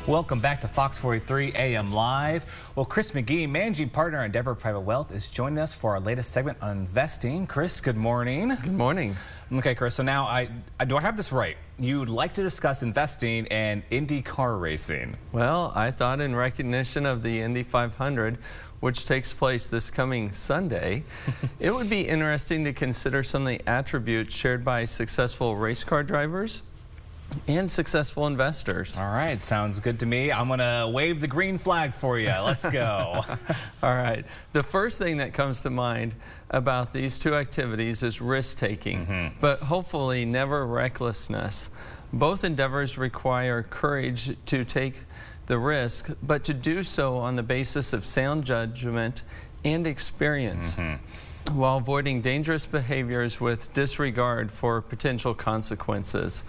Welcome back to Fox 43 AM Live. Well, Chris McGee, managing partner at Endeavor Private Wealth, is joining us for our latest segment on investing. Chris, good morning. Good morning. Okay, Chris, so now do I have this right? You'd like to discuss investing and Indy car racing. Well, I thought in recognition of the Indy 500, which takes place this coming Sunday, it would be interesting to consider some of the attributes shared by successful race car drivers and successful investors. All right, sounds good to me. I'm gonna wave the green flag for you. Let's go. All right. The first thing that comes to mind about these two activities is risk-taking, but hopefully never recklessness. Both endeavors require courage to take the risk, but to do so on the basis of sound judgment and experience, while avoiding dangerous behaviors with disregard for potential consequences.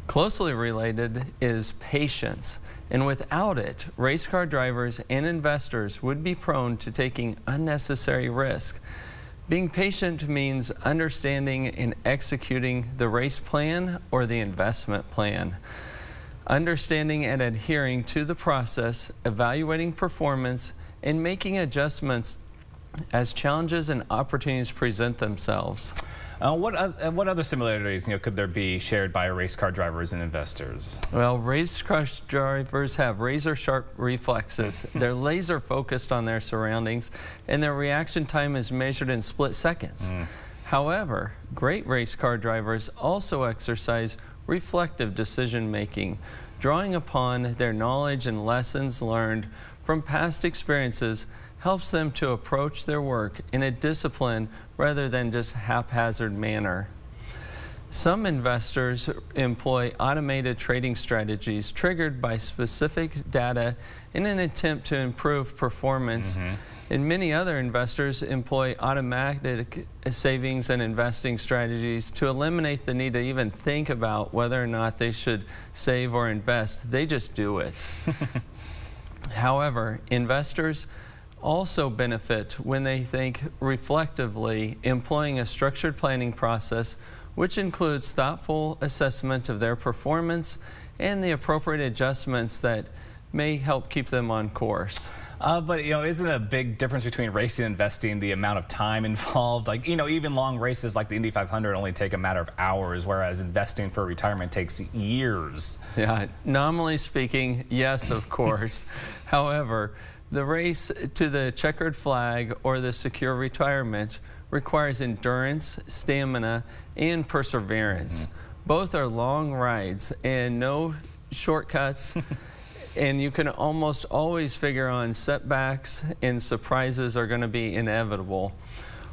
Closely related is patience, and without it, race car drivers and investors would be prone to taking unnecessary risk. Being patient means understanding and executing the race plan or the investment plan. Understanding and adhering to the process, evaluating performance, and making adjustments as challenges and opportunities present themselves. What other similarities could there be shared by race car drivers and investors? Well, race car drivers have razor-sharp reflexes. They're laser focused on their surroundings, and their reaction time is measured in split seconds. However, great race car drivers also exercise reflective decision-making, drawing upon their knowledge and lessons learned from past experiences helps them to approach their work in a disciplined rather than just haphazard manner. Some investors employ automated trading strategies triggered by specific data in an attempt to improve performance. And many other investors employ automatic savings and investing strategies to eliminate the need to even think about whether or not they should save or invest. They just do it. However, investors also benefit when they think reflectively, employing a structured planning process which includes thoughtful assessment of their performance and the appropriate adjustments that may help keep them on course. But isn't a big difference between racing and investing the amount of time involved? Like, even long races like the Indy 500 only take a matter of hours, whereas investing for retirement takes years. Yeah, nominally speaking, yes, of course. However, the race to the checkered flag or the secure retirement requires endurance, stamina, and perseverance. Both are long rides and no shortcuts. And you can almost always figure on setbacks, and surprises are going to be inevitable.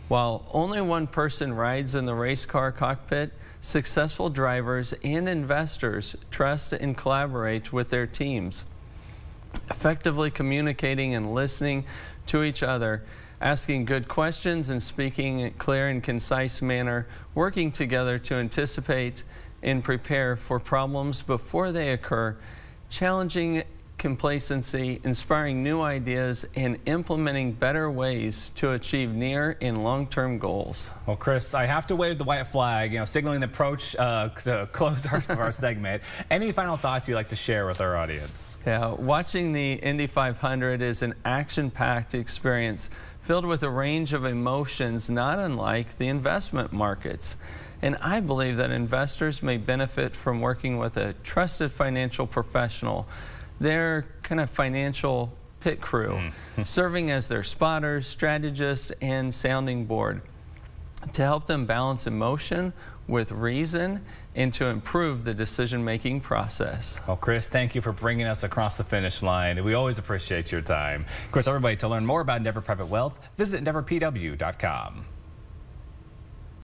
While only one person rides in the race car cockpit, successful drivers and investors trust and collaborate with their teams, effectively communicating and listening to each other, asking good questions and speaking in a clear and concise manner, working together to anticipate and prepare for problems before they occur, challenging complacency, inspiring new ideas, and implementing better ways to achieve near and long-term goals. Well, Chris, I have to wave the white flag, signaling the approach to close our segment. Any final thoughts you'd like to share with our audience? Yeah, watching the Indy 500 is an action-packed experience filled with a range of emotions not unlike the investment markets. And I believe that investors may benefit from working with a trusted financial professional, their kind of financial pit crew, serving as their spotters, strategist, and sounding board to help them balance emotion with reason and to improve the decision-making process. Well, Chris, thank you for bringing us across the finish line. We always appreciate your time. Of course, everybody, to learn more about Endeavor Private Wealth, visit EndeavorPW.com.